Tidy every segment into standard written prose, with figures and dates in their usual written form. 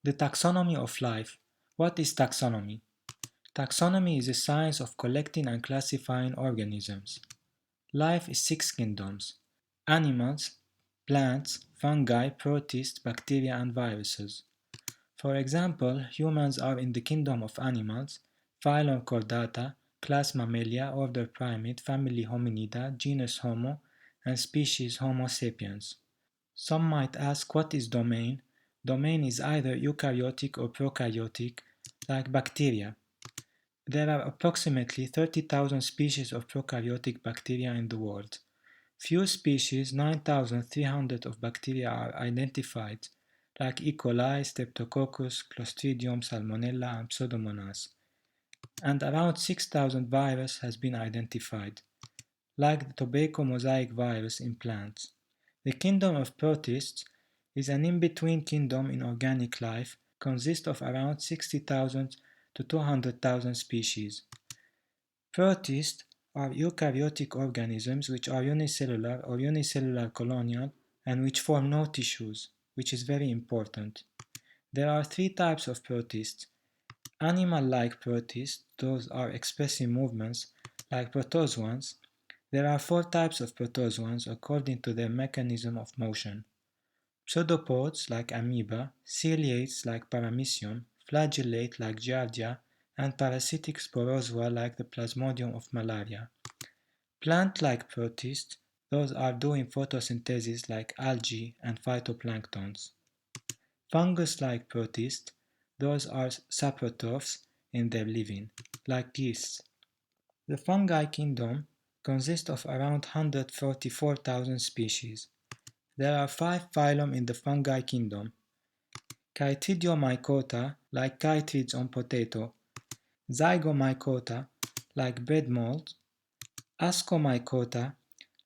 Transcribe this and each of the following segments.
The taxonomy of life. What is taxonomy? Taxonomy is the science of collecting and classifying organisms. Life is six kingdoms: animals, plants, fungi, protists, bacteria, and viruses. For example, humans are in the kingdom of animals, phylum Chordata, class Mammalia, order Primate, family Hominida, genus Homo, and species Homo sapiens. Some might ask, what is domain? Domain is either eukaryotic or prokaryotic, like bacteria. There are approximately 30,000 species of prokaryotic bacteria in the world. Few species, 9,300 of bacteria, are identified, like E. coli, Streptococcus, Clostridium, Salmonella, and Pseudomonas, and around 6,000 virus has been identified, like the tobacco mosaic virus in plants. The kingdom of protists is an in-between kingdom in organic life, consists of around 60,000 to 200,000 species. Protists are eukaryotic organisms which are unicellular or unicellular colonial and which form no tissues, which is very important. There are three types of protists. Animal-like protists, those are expressing movements, like protozoans. There are four types of protozoans according to their mechanism of motion. Pseudopods like amoeba, ciliates like paramecium, flagellate like giardia, and parasitic sporozoa like the plasmodium of malaria. Plant-like protists, those are doing photosynthesis like algae and phytoplanktons. Fungus-like protists, those are saprotrophs in their living, like yeasts. The fungi kingdom consists of around 144,000 species. There are five phylum in the fungi kingdom: Chytridiomycota, like chytrids on potato; Zygomycota, like bread mold; Ascomycota,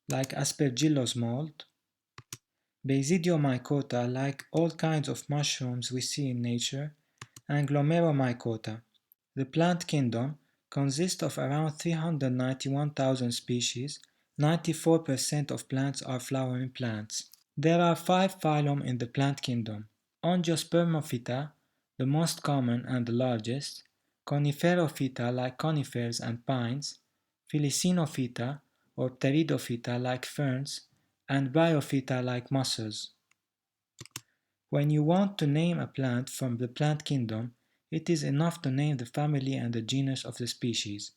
like aspergillus mold; Basidiomycota, like all kinds of mushrooms we see in nature; and Glomeromycota. The plant kingdom consists of around 391,000 species. 94% of plants are flowering plants. There are five phylum in the plant kingdom: Angiospermophyta, the most common and the largest; Coniferophyta, like conifers and pines; Phyllicinophyta or Pteridophyta, like ferns; and Bryophyta, like mosses. When you want to name a plant from the plant kingdom, it is enough to name the family and the genus of the species.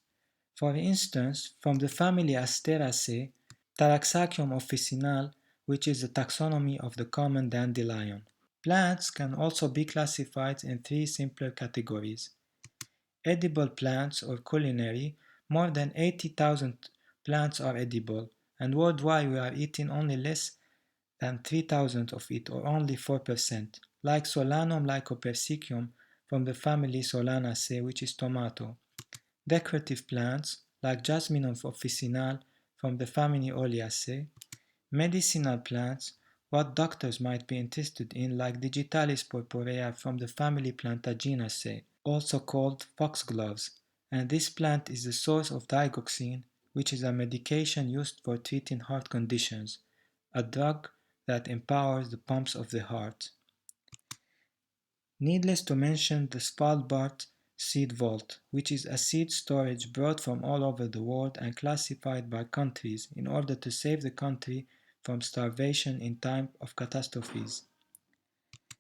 For instance, from the family Asteraceae, Taraxacium officinal, which is the taxonomy of the common dandelion. Plants can also be classified in three simpler categories: edible plants or culinary. More than 80,000 plants are edible, and worldwide we are eating only less than 3,000 of it, or only 4%, like Solanum lycopersicum from the family Solanaceae, which is tomato. Decorative plants, like Jasminum officinal from the family Oleaceae. Medicinal plants, what doctors might be interested in, like Digitalis purpurea from the family Plantaginaceae, also called foxgloves, and this plant is the source of digoxin, which is a medication used for treating heart conditions, a drug that empowers the pumps of the heart. Needless to mention the Svalbard Seed Vault, which is a seed storage brought from all over the world and classified by countries in order to save the country from starvation in time of catastrophes.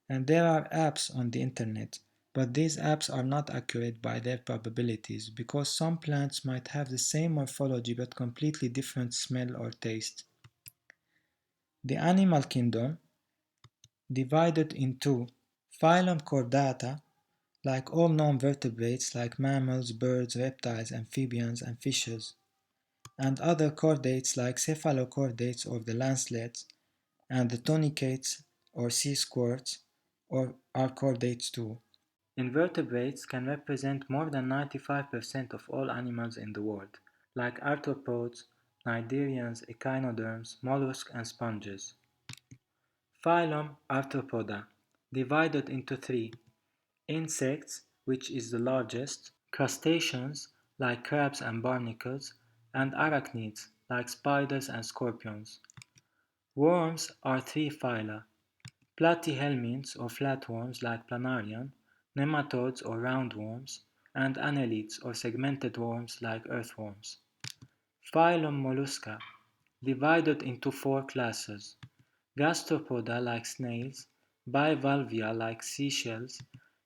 And there are apps on the internet, but these apps are not accurate by their probabilities because some plants might have the same morphology but completely different smell or taste. The animal kingdom, divided into phylum Chordata, like all known vertebrates like mammals, birds, reptiles, amphibians, and fishes, and other chordates like cephalochordates or the lancelets, and the tunicates or sea squirts or are chordates too. Invertebrates can represent more than 95% of all animals in the world, like arthropods, cnidarians, echinoderms, mollusks, and sponges. Phylum Arthropoda, divided into three: insects, which is the largest; crustaceans, like crabs and barnacles; and arachnids, like spiders and scorpions. Worms are three phyla: platyhelminths or flatworms like planarian, nematodes or roundworms, and annelids or segmented worms like earthworms. Phylum Mollusca, divided into four classes: gastropoda like snails, bivalvia like seashells,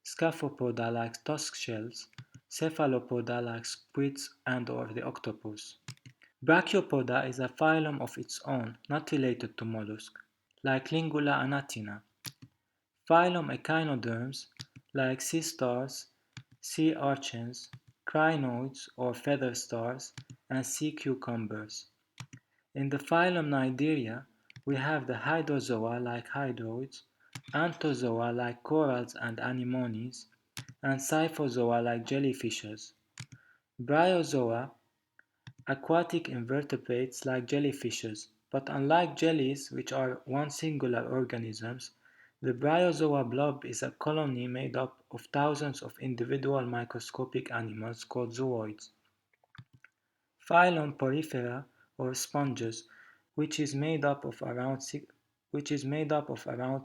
scaphopoda like tusk shells, cephalopoda like squids and/or the octopus. Brachiopoda is a phylum of its own, not related to mollusks, like Lingula anatina. Phylum Echinoderms, like sea stars, sea urchins, crinoids or feather stars, and sea cucumbers. In the phylum Cnidaria, we have the hydrozoa like hydroids, anthozoa like corals and anemones, and scyphozoa like jellyfishes. Bryozoa, aquatic invertebrates like jellyfishes, but unlike jellies, which are one singular organisms, the bryozoa blob is a colony made up of thousands of individual microscopic animals called zooids. Phylum Porifera or sponges, which is made up of around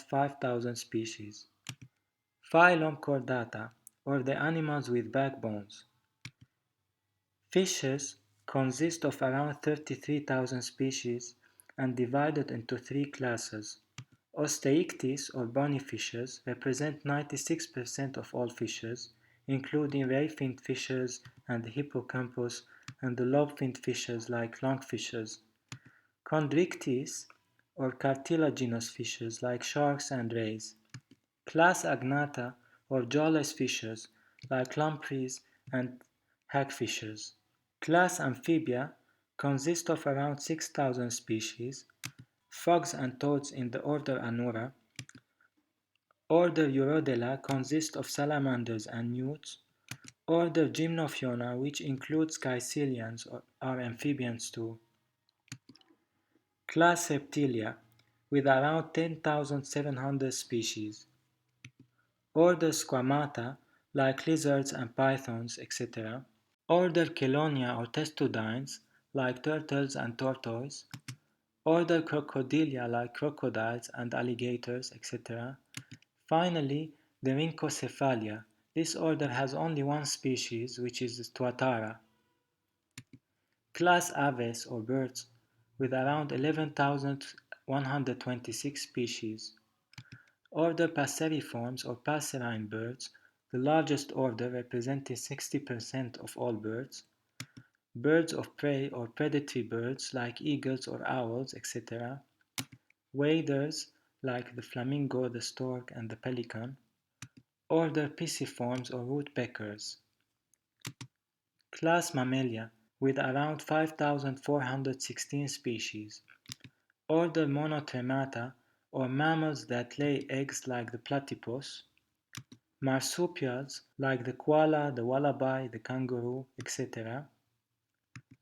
5,000 species. Phylum Chordata, or the animals with backbones. Fishes consist of around 33,000 species and divided into three classes. Osteichthyes or bony fishes represent 96% of all fishes, including ray-finned fishes and the hippocampus and the lobe-finned fishes like lungfishes. Chondrichthyes or cartilaginous fishes like sharks and rays. Class Agnatha or jawless fishes like lampreys and hagfishes. Class Amphibia consists of around 6,000 species, frogs and toads in the order Anura. Order Urodela consists of salamanders and newts. Order Gymnophiona, which includes caecilians, are amphibians too. Class Reptilia, with around 10,700 species. Order Squamata, like lizards and pythons, etc. Order Chelonia or testudines, like turtles and tortoise. Order Crocodilia, like crocodiles and alligators, etc. Finally, the Rhynchocephalia. This order has only one species, which is Tuatara. Class Aves or birds, with around 11,126 species. Order Passeriformes or passerine birds, the largest order representing 60% of all birds. Birds of prey or predatory birds like eagles or owls, etc. Waders like the flamingo, the stork, and the pelican. Order Pisiformes or woodpeckers. Class Mammalia, with around 5,416 species. Order Monotremata, or mammals that lay eggs like the platypus. Marsupials, like the koala, the wallaby, the kangaroo, etc.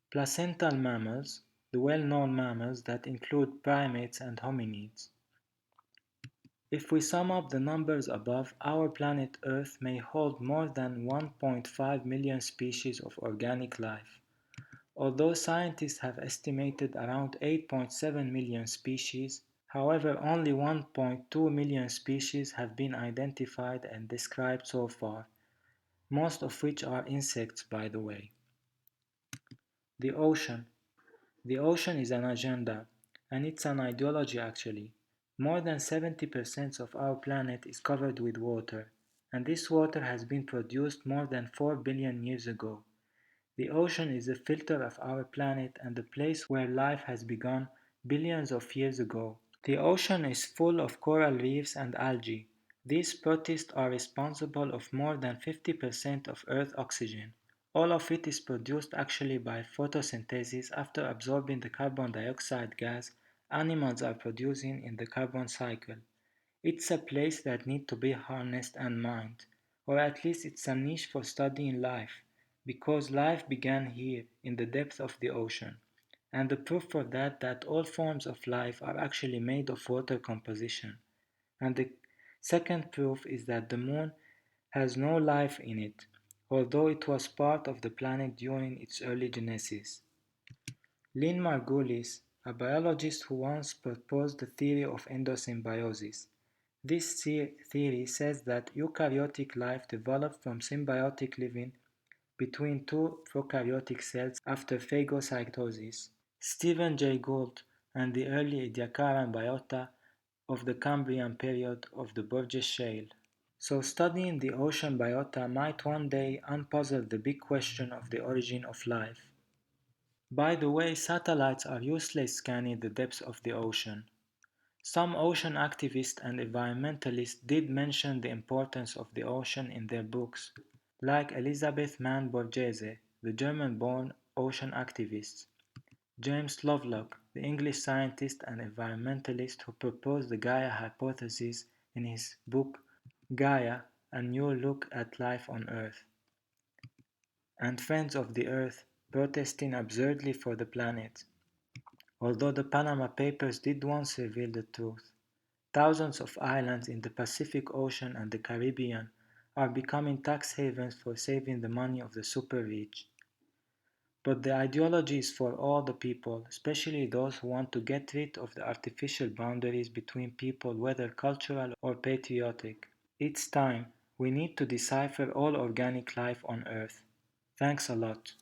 Placental mammals, the well-known mammals that include primates and hominids. If we sum up the numbers above, our planet Earth may hold more than 1.5 million species of organic life. Although scientists have estimated around 8.7 million species, however, only 1.2 million species have been identified and described so far, most of which are insects, by the way. The ocean. The ocean is an agenda, and it's an ideology actually. More than 70% of our planet is covered with water, and this water has been produced more than 4 billion years ago. The ocean is the filter of our planet and the place where life has begun billions of years ago. The ocean is full of coral reefs and algae. These protists are responsible of more than 50% of Earth's oxygen. All of it is produced actually by photosynthesis after absorbing the carbon dioxide gas animals are producing in the carbon cycle. It's a place that needs to be harnessed and mined, or at least it's a niche for studying life, because life began here in the depth of the ocean. And the proof for that all forms of life are actually made of water composition. And the second proof is that the moon has no life in it, although it was part of the planet during its early genesis. Lynn Margulis, a biologist who once proposed the theory of endosymbiosis, This theory says that eukaryotic life developed from symbiotic living between two prokaryotic cells after phagocytosis. Stephen Jay Gould and the early Ediacaran biota of the Cambrian period of the Burgess Shale. So studying the ocean biota might one day unpuzzle the big question of the origin of life. By the way, satellites are useless scanning the depths of the ocean. Some ocean activists and environmentalists did mention the importance of the ocean in their books, like Elisabeth Mann Borghese, the German-born ocean activist, James Lovelock, the English scientist and environmentalist who proposed the Gaia hypothesis in his book Gaia, A New Look at Life on Earth, and Friends of the Earth protesting absurdly for the planet. Although the Panama Papers did once reveal the truth, thousands of islands in the Pacific Ocean and the Caribbean are becoming tax havens for saving the money of the super rich. But the ideology is for all the people, especially those who want to get rid of the artificial boundaries between people, whether cultural or patriotic. It's time. We need to decipher all organic life on Earth. Thanks a lot.